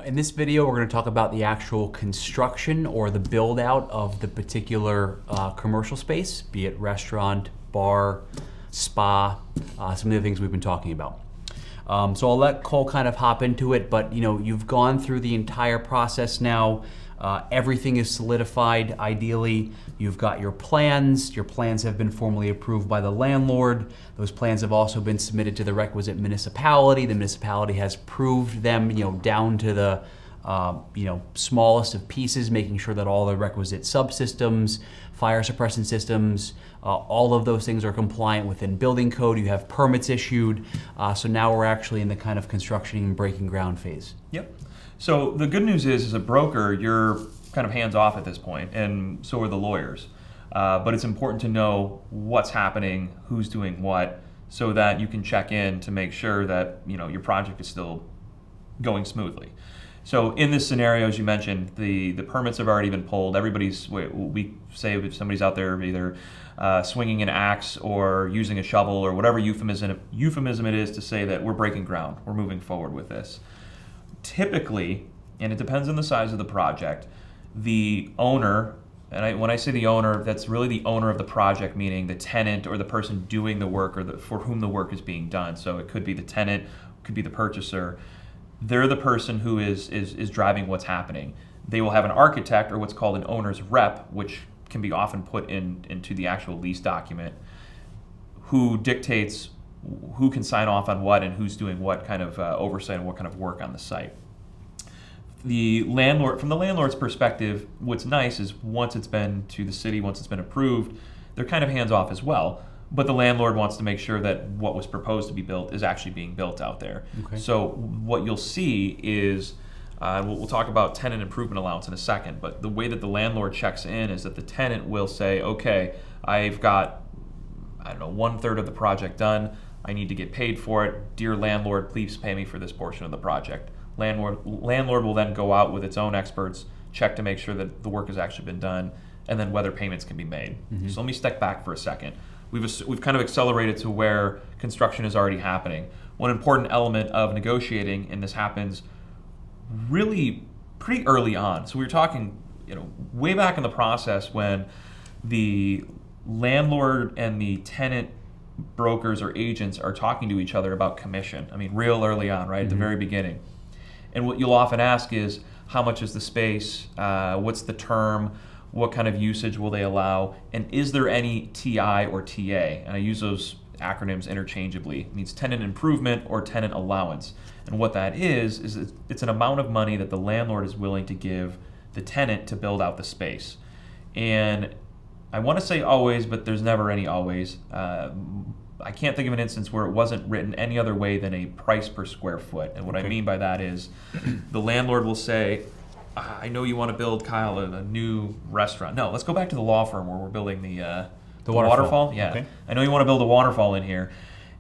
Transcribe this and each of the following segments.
In this video, we're going to talk about the actual construction or the build out of the particular commercial space, be it restaurant, bar, spa, some of the things we've been talking about. So I'll let Cole kind of hop into it, but you've gone through the entire process now. Everything is solidified. Ideally, you've got your plans. Your plans have been formally approved by the landlord. Those plans have also been submitted to the requisite municipality. The municipality has proved them, down to the smallest of pieces, making sure that all the requisite subsystems, fire suppression systems, all of those things are compliant within building code. You have permits issued. So now we're actually in the kind of construction and breaking ground phase. Yep. So the good news is, as a broker, you're kind of hands off at this point, and so are the lawyers. But it's important to know what's happening, who's doing what, so that you can check in to make sure that your project is still going smoothly. So in this scenario, as you mentioned, the permits have already been pulled. We say if somebody's out there either swinging an axe or using a shovel or whatever euphemism it is to say that we're breaking ground, we're moving forward with this. Typically, and it depends on the size of the project, the owner, and when I say the owner, that's really the owner of the project, meaning the tenant or the person doing the work or for whom the work is being done. So it could be the tenant, could be the purchaser. They're the person who is driving what's happening. They will have an architect or what's called an owner's rep, which can be often put into the actual lease document, who dictates who can sign off on what and who's doing what kind of oversight and what kind of work on the site. From the landlord's perspective, what's nice is once it's been to the city, once it's been approved, they're kind of hands off as well. But the landlord wants to make sure that what was proposed to be built is actually being built out there. Okay. So what you'll see is, we'll talk about tenant improvement allowance in a second, but the way that the landlord checks in is that the tenant will say, okay, I've got, 1/3 of the project done. I need to get paid for it. Dear landlord, please pay me for this portion of the project. Landlord will then go out with its own experts, check to make sure that the work has actually been done, and then whether payments can be made. Mm-hmm. So let me step back for a second. We've kind of accelerated to where construction is already happening. One important element of negotiating, and this happens really pretty early on. So we were talking, way back in the process when the landlord and the tenant brokers or agents are talking to each other about commission. Real early on, right? Mm-hmm. At the very beginning. And what you'll often ask is, how much is the space? What's the term? What kind of usage will they allow? And is there any TI or TA? And I use those acronyms interchangeably. It means tenant improvement or tenant allowance. And what that is it's an amount of money that the landlord is willing to give the tenant to build out the space. And I want to say always, but there's never any always. I can't think of an instance where it wasn't written any other way than a price per square foot. And what I mean by that is the landlord will say, I know you want to build, Kyle, a new restaurant. No, let's go back to the law firm where we're building the waterfall. Yeah, okay. I know you want to build a waterfall in here,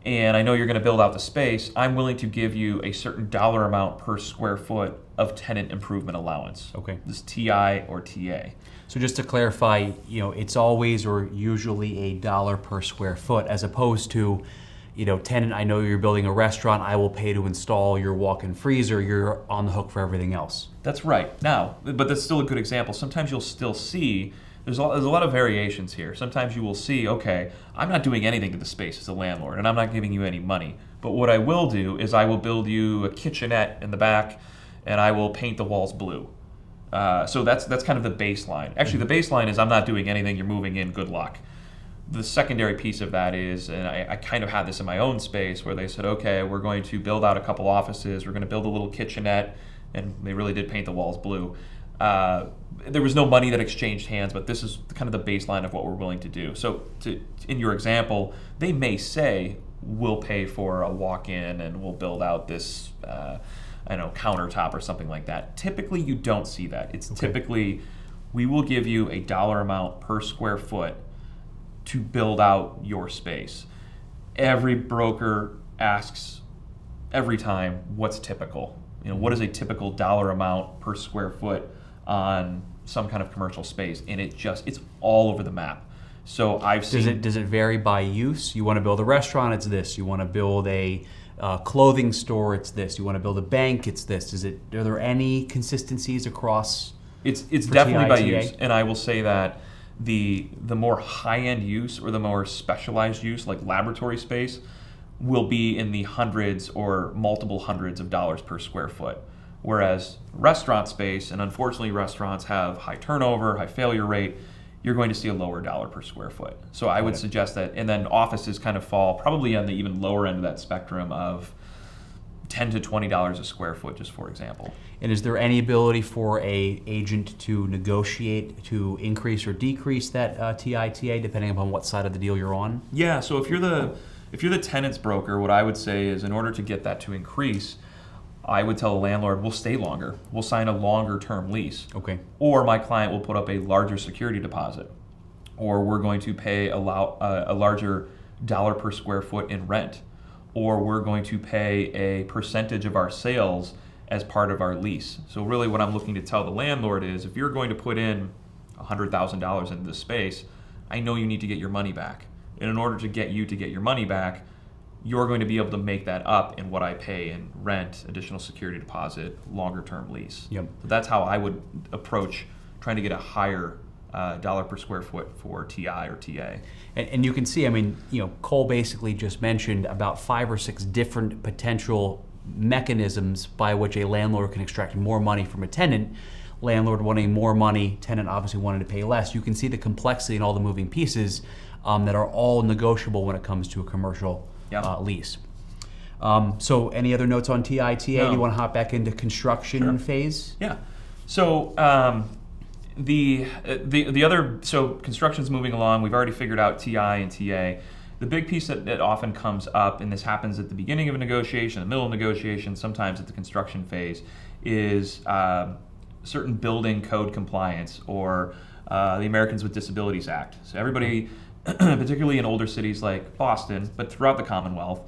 and I know you're going to build out the space. I'm willing to give you a certain dollar amount per square foot of tenant improvement allowance. Okay. This TI or TA. So just to clarify, it's always or usually $1 per square foot, as opposed to, tenant, I know you're building a restaurant, I will pay to install your walk-in freezer, you're on the hook for everything else. That's right. Now, but that's still a good example. Sometimes you'll still see, there's a lot of variations here. Sometimes you will see, okay, I'm not doing anything to the space as a landlord, and I'm not giving you any money. But what I will do is I will build you a kitchenette in the back, and I will paint the walls blue. So that's kind of the baseline. Actually, the baseline is I'm not doing anything, you're moving in, good luck. The secondary piece of that is, and I kind of had this in my own space, where they said, okay, we're going to build out a couple offices, we're going to build a little kitchenette, and they really did paint the walls blue. There was no money that exchanged hands, but this is kind of the baseline of what we're willing to do. So in your example, they may say, we'll pay for a walk-in and we'll build out this countertop or something like that. Typically, you don't see that. It's typically, we will give you a dollar amount per square foot to build out your space. Every broker asks every time, what's typical? What is a typical dollar amount per square foot on some kind of commercial space? And it's all over the map. So I've seen. Does it vary by use? You want to build a restaurant, it's this. You want to build a clothing store, it's this. You want to build a bank, it's this. Are there any consistencies across? It's for definitely by TI, use, and I will say that the more high-end use or the more specialized use, like laboratory space, will be in the hundreds or multiple hundreds of dollars per square foot. Whereas restaurant space, and unfortunately restaurants have high turnover, high failure rate, you're going to see a lower dollar per square foot. So I would suggest that, and then offices kind of fall probably on the even lower end of that spectrum of $10 to $20 a square foot, just for example. And is there any ability for a agent to negotiate to increase or decrease that TITA depending upon what side of the deal you're on? Yeah, so if you're the tenant's broker, what I would say is in order to get that to increase, I would tell a landlord, we'll stay longer. We'll sign a longer term lease. Okay. Or my client will put up a larger security deposit. Or we're going to pay a larger dollar per square foot in rent. Or we're going to pay a percentage of our sales as part of our lease. So really what I'm looking to tell the landlord is, if you're going to put in $100,000 into this space, I know you need to get your money back. And in order to get your money back, you're going to be able to make that up in what I pay in rent, additional security deposit, longer term lease. Yep. So that's how I would approach trying to get a higher dollar per square foot for TI or TA. And you can see, I mean, Cole basically just mentioned about 5 or 6 different potential mechanisms by which a landlord can extract more money from a tenant. Landlord wanting more money, tenant obviously wanting to pay less. You can see the complexity and all the moving pieces that are all negotiable when it comes to a commercial lease. So any other notes on TI, TA? No. You want to hop back into construction phase? Yeah. So the other, so construction's moving along. We've already figured out TI and TA. The big piece that often comes up, and this happens at the beginning of a negotiation, the middle of negotiation, sometimes at the construction phase, is certain building code compliance or the Americans with Disabilities Act. So everybody, particularly in older cities like Boston, but throughout the Commonwealth,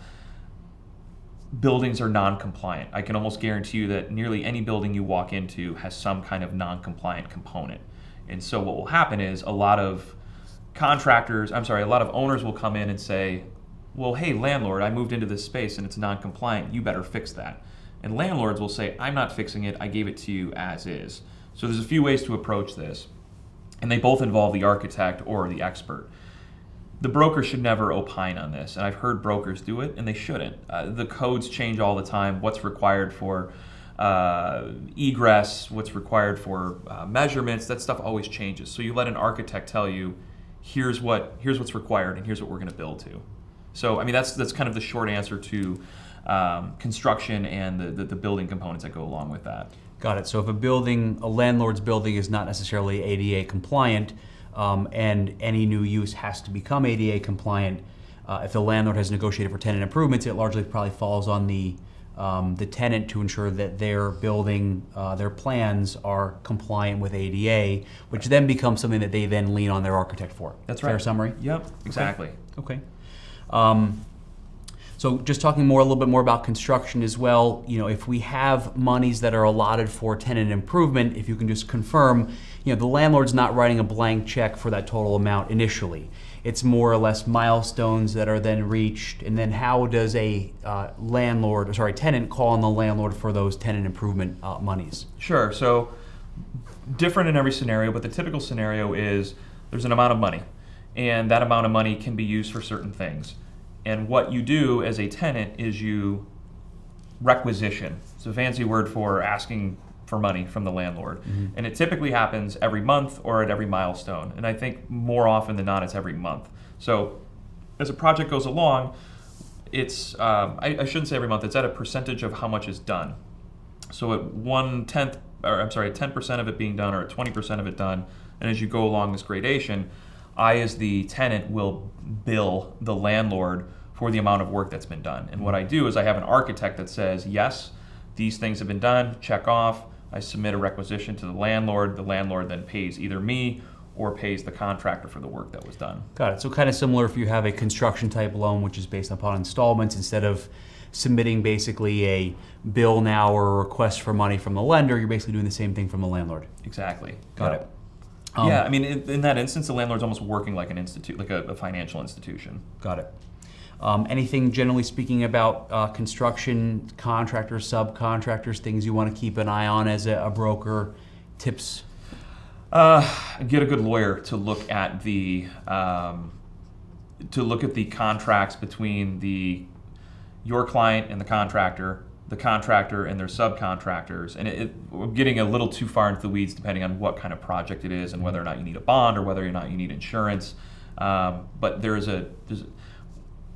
buildings are non-compliant. I can almost guarantee you that nearly any building you walk into has some kind of non-compliant component. And so what will happen is a lot of owners will come in and say, well, hey, landlord, I moved into this space and it's non-compliant. You better fix that. And landlords will say, I'm not fixing it. I gave it to you as is. So there's a few ways to approach this. And they both involve the architect or the expert. The broker should never opine on this, and I've heard brokers do it, and they shouldn't. The codes change all the time. What's required for egress, what's required for measurements, that stuff always changes. So you let an architect tell you, here's what's required, and here's what we're going to build to. So I mean that's kind of the short answer to construction and the building components that go along with that. Got it. So if a landlord's building is not necessarily ADA compliant, and any new use has to become ADA compliant, if the landlord has negotiated for tenant improvements, it largely probably falls on the tenant to ensure that their building, their plans are compliant with ADA, which then becomes something that they then lean on their architect for. That's right. Fair summary? Yep, exactly. Okay. So just talking a little bit more about construction as well, if we have monies that are allotted for tenant improvement, if you can just confirm, the landlord's not writing a blank check for that total amount initially. It's more or less milestones that are then reached, and then how does a tenant call on the landlord for those tenant improvement monies? Sure. So different in every scenario, but the typical scenario is there's an amount of money, and that amount of money can be used for certain things. And what you do as a tenant is you requisition. It's a fancy word for asking for money from the landlord. Mm-hmm. And it typically happens every month or at every milestone. And I think more often than not, it's every month. So as a project goes along, it's, I shouldn't say every month, it's at a percentage of how much is done. So at 10% of it being done or at 20% of it done, and as you go along this gradation, I, as the tenant, will bill the landlord for the amount of work that's been done. And what I do is I have an architect that says, yes, these things have been done, check off. I submit a requisition to the landlord. The landlord then pays either me or pays the contractor for the work that was done. Got it. So kind of similar if you have a construction type loan, which is based upon installments, instead of submitting basically a bill now or a request for money from the lender, you're basically doing the same thing from the landlord. Exactly. Got it. I mean, in that instance, the landlord's almost working like an institute, like a financial institution. Got it. Anything generally speaking about construction contractors, subcontractors, things you want to keep an eye on as a broker? Tips? Get a good lawyer to look at the contracts between your client and the contractor and their subcontractors. And we're getting a little too far into the weeds depending on what kind of project it is and whether or not you need a bond or whether or not you need insurance. But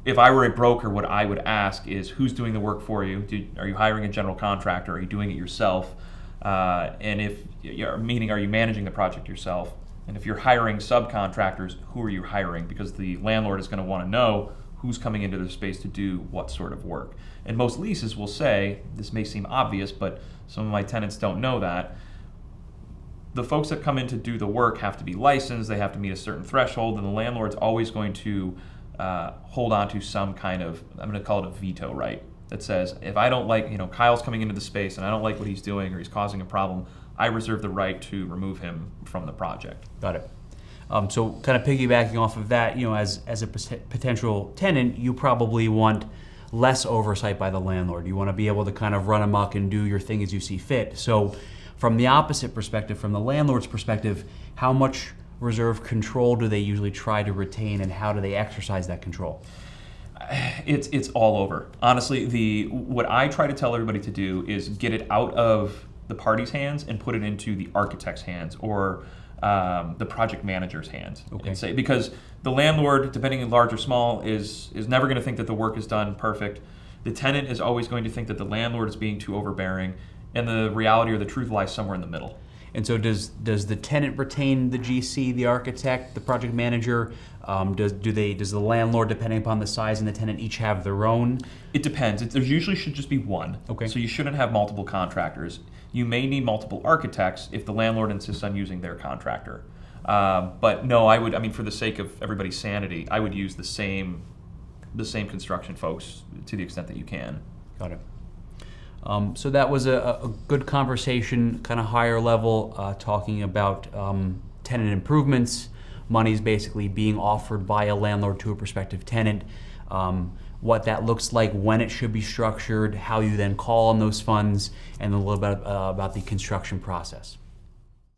if I were a broker, what I would ask is who's doing the work for you? Are you hiring a general contractor? Are you doing it yourself? And are you managing the project yourself? And if you're hiring subcontractors, who are you hiring? Because the landlord is going to want to know who's coming into the space to do what sort of work. And most leases will say, this may seem obvious, but some of my tenants don't know that, the folks that come in to do the work have to be licensed, they have to meet a certain threshold, and the landlord's always going to hold on to some kind of, I'm going to call it a veto right, that says, if I don't like, Kyle's coming into the space and I don't like what he's doing or he's causing a problem, I reserve the right to remove him from the project. Got it. So kind of piggybacking off of that, as a potential tenant, you probably want less oversight by the landlord. You want to be able to kind of run amok and do your thing as you see fit. So from the opposite perspective, from the landlord's perspective, how much reserve control do they usually try to retain, and how do they exercise that control? It's all over. Honestly, what I try to tell everybody to do is get it out of the party's hands and put it into the architect's hands or the project manager's hands. Okay. And say, because the landlord, depending on large or small, is never going to think that the work is done perfect. The tenant is always going to think that the landlord is being too overbearing, and the reality or the truth lies somewhere in the middle. And so does the tenant retain the GC, the architect, the project manager? Does the landlord, depending upon the size and the tenant, each have their own? It depends. There usually should just be one. Okay. So you shouldn't have multiple contractors. You may need multiple architects if the landlord insists on using their contractor. But no, for the sake of everybody's sanity, I would use the same construction folks to the extent that you can. Got it. So that was a good conversation, kind of higher level, talking about tenant improvements. Money's basically being offered by a landlord to a prospective tenant. What that looks like, when it should be structured, how you then call on those funds, and a little bit about the construction process.